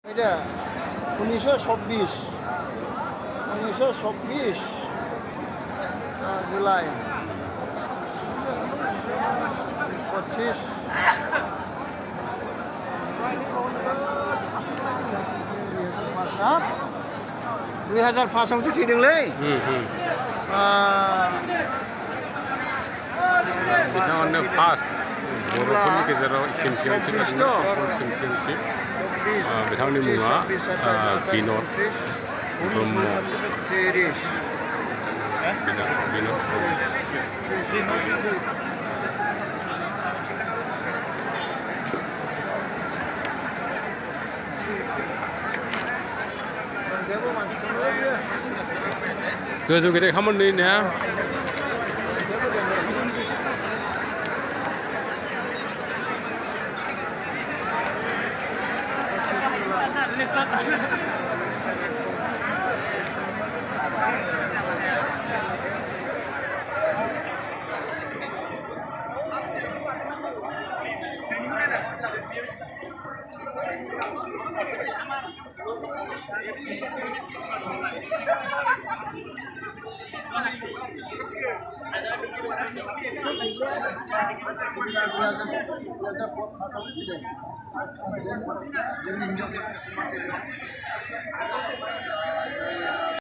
এটা 1926 জুলাই 25 2005 आवसो थैदोंलै बिथाङानो फार्स्ट बर'फोरनि गेजेराव चेम्पियनशिप बिथांनि मुङा बिन'द ब्रह्म बिन'द गोजौ गेदेर खामानि ने